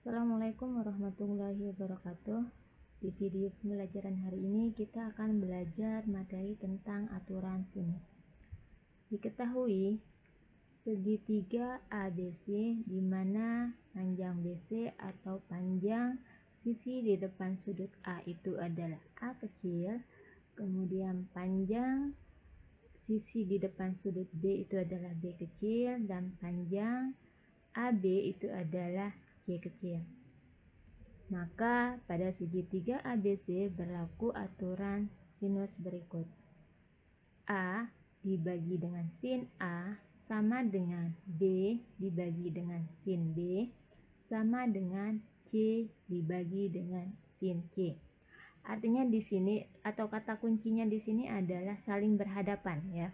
Assalamualaikum warahmatullahi wabarakatuh. Di video pembelajaran hari ini kita akan belajar materi tentang aturan sinus. Diketahui segitiga ABC di mana panjang BC atau panjang sisi di depan sudut A itu adalah A kecil, kemudian panjang sisi di depan sudut B itu adalah B kecil, dan panjang AB itu adalah C kecil. Maka pada segitiga ABC berlaku aturan sinus berikut. A dibagi dengan sin A sama dengan B dibagi dengan sin B sama dengan C dibagi dengan sin C. Artinya di sini atau kata kuncinya di sini adalah saling berhadapan ya.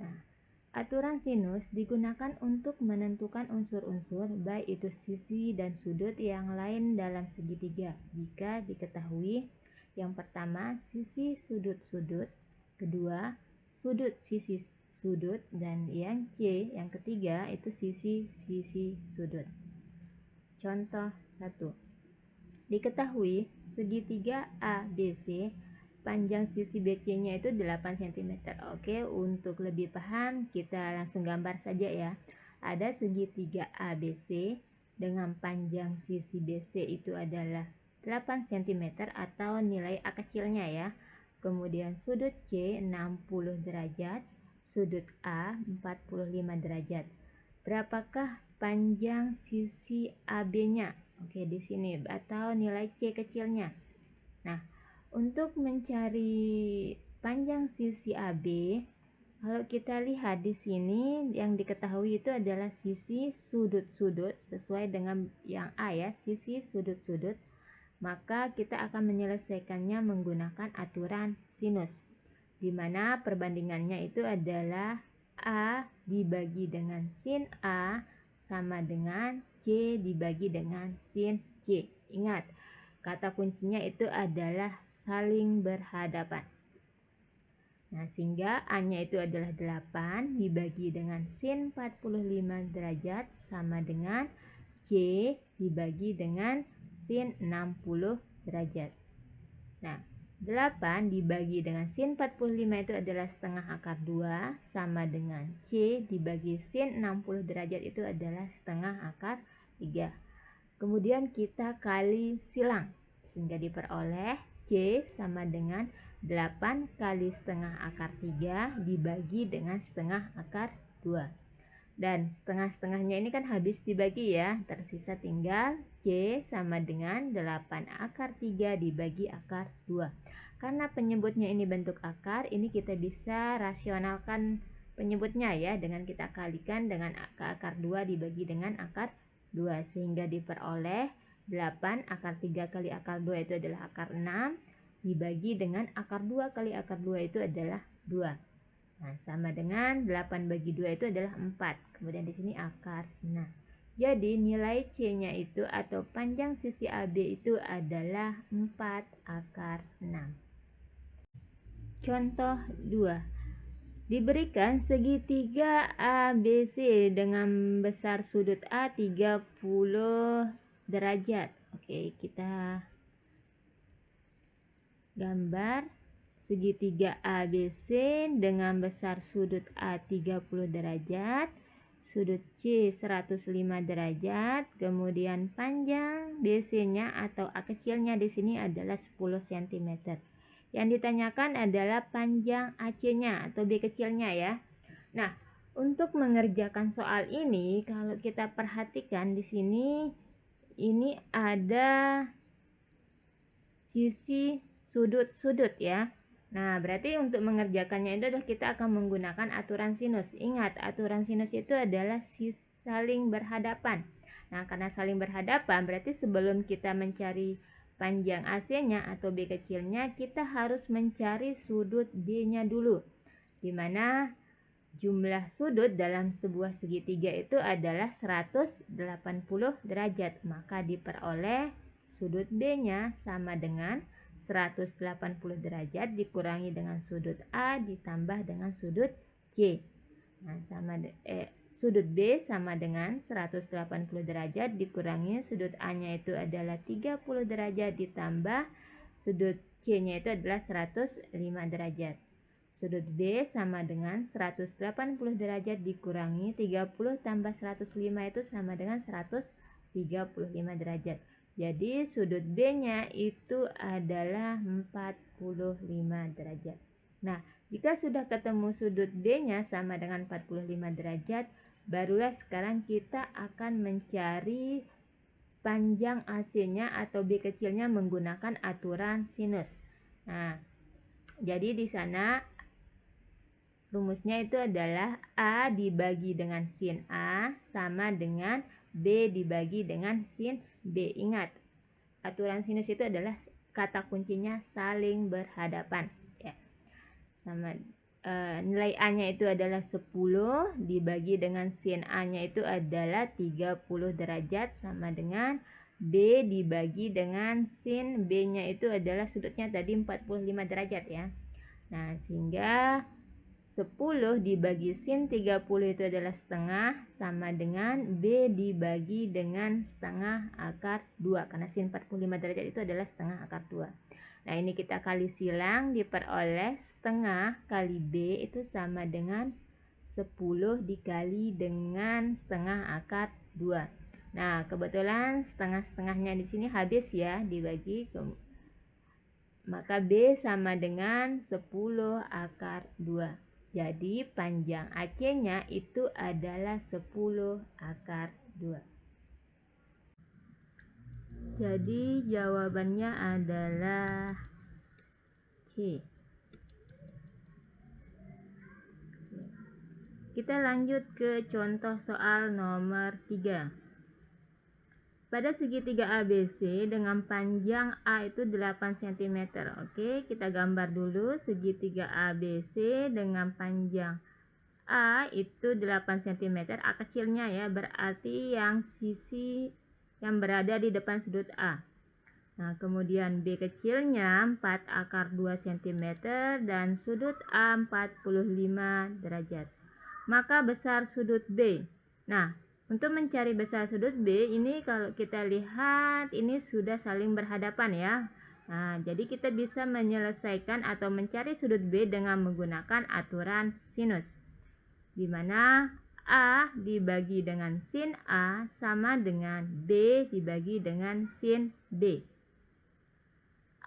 Nah, aturan sinus digunakan untuk menentukan unsur-unsur baik itu sisi dan sudut yang lain dalam segitiga jika diketahui yang pertama sisi sudut-sudut, kedua sudut sisi sudut, dan yang C yang ketiga itu sisi-sisi sudut. Contoh 1. Diketahui segitiga ABC panjang sisi BC-nya itu 8 cm. Oke, untuk lebih paham kita langsung gambar saja ya. Ada segitiga ABC dengan panjang sisi BC itu adalah 8 cm atau nilai A kecilnya ya. Kemudian sudut C 60 derajat, sudut A 45 derajat. Berapakah panjang sisi AB-nya? Oke, di sini atau nilai C kecilnya. Nah, untuk mencari panjang sisi AB, kalau kita lihat di sini yang diketahui itu adalah sisi sudut-sudut sesuai dengan yang A ya, sisi sudut-sudut. Maka kita akan menyelesaikannya menggunakan aturan sinus, di mana perbandingannya itu adalah A dibagi dengan sin A sama dengan C dibagi dengan sin C. Ingat, kata kuncinya itu adalah saling berhadapan. Nah, sehingga A-nya itu adalah 8 dibagi dengan sin 45 derajat sama dengan C dibagi dengan sin 60 derajat. Nah, 8 dibagi dengan sin 45 itu adalah setengah akar 2 sama dengan C dibagi sin 60 derajat itu adalah setengah akar 3. Kemudian kita kali silang sehingga diperoleh C sama dengan 8 kali setengah akar 3 dibagi dengan setengah akar 2. Dan setengah-setengahnya ini kan habis dibagi ya, tersisa tinggal C sama dengan 8 akar 3 dibagi akar 2. Karena penyebutnya ini bentuk akar, ini kita bisa rasionalkan penyebutnya ya, dengan kita kalikan dengan akar 2 dibagi dengan akar 2 sehingga diperoleh 8 akar 3 kali akar 2 itu adalah akar 6 dibagi dengan akar 2 kali akar 2 itu adalah 2. Nah, sama dengan 8 bagi 2 itu adalah 4. Kemudian di sini akar 6. Jadi nilai C-nya itu atau panjang sisi AB itu adalah 4 akar 6. Contoh 2. Diberikan segitiga ABC dengan besar sudut A 30 derajat. Oke, kita gambar segitiga ABC dengan besar sudut A 30 derajat, sudut C 105 derajat, kemudian panjang BC-nya atau A kecilnya di sini adalah 10 cm. Yang ditanyakan adalah panjang AC-nya atau B kecilnya ya. Nah, untuk mengerjakan soal ini kalau kita perhatikan di sini ini ada sisi sudut-sudut ya. Nah, berarti untuk mengerjakannya itu adalah kita akan menggunakan aturan sinus. Ingat, aturan sinus itu adalah saling berhadapan. Nah, karena saling berhadapan berarti sebelum kita mencari panjang AC-nya atau B kecilnya, kita harus mencari sudut D-nya dulu. Di mana jumlah sudut dalam sebuah segitiga itu adalah 180 derajat. Maka diperoleh sudut B-nya sama dengan 180 derajat dikurangi dengan sudut A ditambah dengan sudut C. Nah, sudut B sama dengan 180 derajat dikurangi sudut A-nya itu adalah 30 derajat ditambah sudut C-nya itu adalah 105 derajat. Sudut B sama dengan 180 derajat dikurangi 30 tambah 105 itu sama dengan 135 derajat. Jadi sudut B-nya itu adalah 45 derajat. Nah, jika sudah ketemu sudut B-nya sama dengan 45 derajat, barulah sekarang kita akan mencari panjang AC-nya atau B kecilnya menggunakan aturan sinus. Nah, jadi di sana rumusnya itu adalah A dibagi dengan sin A sama dengan B dibagi dengan sin B. Ingat, aturan sinus itu adalah kata kuncinya saling berhadapan. Ya. Sama nilai A-nya itu adalah 10 dibagi dengan sin A-nya itu adalah 30 derajat sama dengan B dibagi dengan sin B-nya itu adalah sudutnya tadi 45 derajat ya. Nah, sehingga 10 dibagi sin 30 itu adalah setengah sama dengan B dibagi dengan setengah akar 2 karena sin 45 derajat itu adalah setengah akar 2. Nah, ini kita kali silang diperoleh setengah kali B itu sama dengan 10 dikali dengan setengah akar 2. Nah, kebetulan setengah-setengahnya di sini habis ya dibagi maka B sama dengan 10 akar 2. Jadi panjang AC-nya itu adalah 10 akar 2. Jadi jawabannya adalah C. Kita lanjut ke contoh soal nomor 3. Pada segitiga ABC dengan panjang A itu 8 cm. Oke, kita gambar dulu segitiga ABC dengan panjang A itu 8 cm. A kecilnya ya, berarti yang sisi yang berada di depan sudut A. Nah, kemudian B kecilnya 4 akar 2 cm dan sudut A 45 derajat. Maka besar sudut B. Nah, untuk mencari besar sudut B, ini kalau kita lihat ini sudah saling berhadapan ya. Nah, jadi kita bisa menyelesaikan atau mencari sudut B dengan menggunakan aturan sinus. Di mana A dibagi dengan sin A sama dengan B dibagi dengan sin B.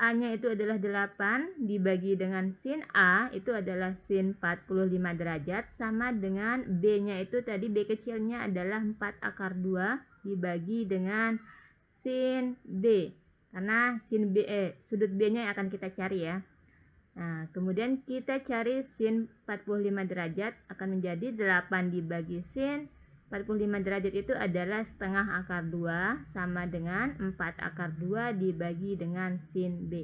A-nya itu adalah 8 dibagi dengan sin A itu adalah sin 45 derajat sama dengan B-nya itu tadi B kecilnya adalah 4 akar 2 dibagi dengan sin B. Karena sin B sudut B-nya yang akan kita cari ya. Nah, kemudian kita cari sin 45 derajat akan menjadi 8 dibagi sin 45 derajat itu adalah setengah akar 2 sama dengan 4 akar 2 dibagi dengan sin B.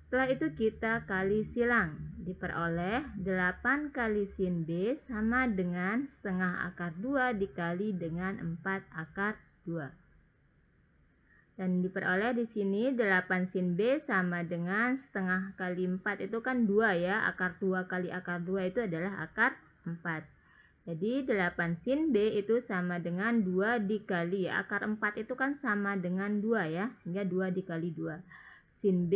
Setelah itu kita kali silang. Diperoleh 8 kali sin B sama dengan setengah akar 2 dikali dengan 4 akar 2. Dan diperoleh di sini 8 sin B sama dengan setengah kali 4 itu kan 2 ya. Akar 2 kali akar 2 itu adalah akar 4. Jadi 8 sin B itu sama dengan 2 dikali akar 4 itu kan sama dengan 2 ya. Sehingga 2 dikali 2. Sin B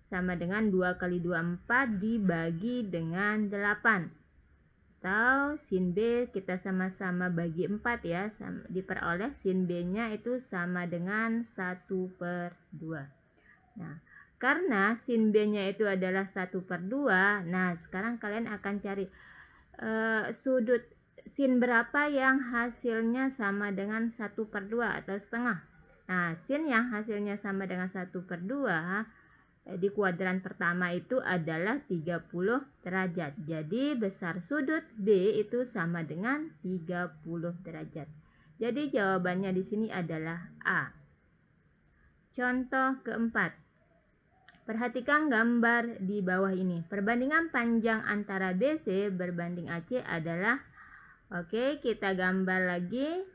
sama dengan 2 kali 2 4 dibagi dengan 8. Atau sin B kita sama-sama bagi 4 ya. Diperoleh sin B-nya itu sama dengan 1/2. Nah, karena sin B-nya itu adalah 1/2. Nah, sekarang kalian akan cari sudut sin berapa yang hasilnya sama dengan 1/2 atau setengah. Nah, sin yang hasilnya sama dengan 1/2 di kuadran pertama itu adalah 30 derajat. Jadi besar sudut B itu sama dengan 30 derajat. Jadi jawabannya di sini adalah A. Contoh keempat. Perhatikan gambar di bawah ini. Perbandingan panjang antara BC berbanding AC adalah, oke, kita gambar lagi.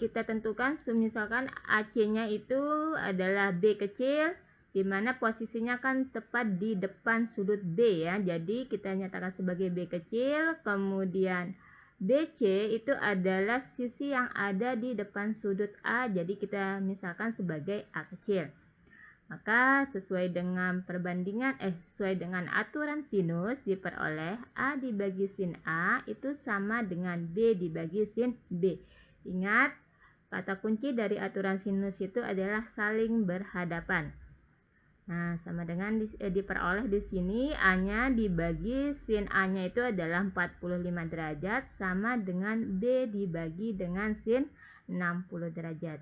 Kita tentukan misalkan AC-nya itu adalah B kecil dimana posisinya kan tepat di depan sudut B ya. Jadi kita nyatakan sebagai B kecil, kemudian BC itu adalah sisi yang ada di depan sudut A, jadi kita misalkan sebagai A kecil. Maka sesuai dengan sesuai dengan aturan sinus diperoleh A dibagi sin A itu sama dengan B dibagi sin B. Ingat, kata kunci dari aturan sinus itu adalah saling berhadapan. Nah, sama dengan diperoleh di sini A-nya dibagi sin A-nya itu adalah 45 derajat sama dengan B dibagi dengan sin 60 derajat.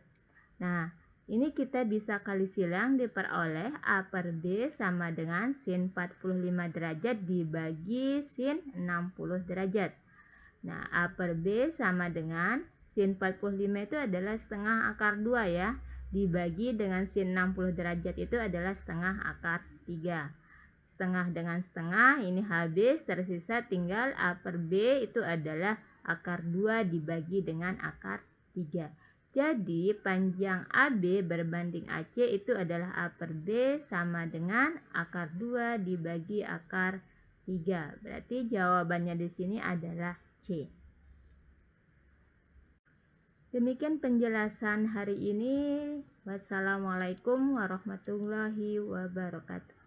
Nah, ini kita bisa kali silang diperoleh A per B sama dengan sin 45 derajat dibagi sin 60 derajat. Nah, A per B sama dengan sin 45 itu adalah setengah akar 2 ya. Dibagi dengan sin 60 derajat itu adalah setengah akar 3. Setengah dengan setengah, ini habis, tersisa tinggal A per B itu adalah akar 2 dibagi dengan akar 3. Jadi panjang AB berbanding AC itu adalah A per B sama dengan akar 2 dibagi akar 3. Berarti jawabannya di sini adalah C. Demikian penjelasan hari ini. Wassalamualaikum warahmatullahi wabarakatuh.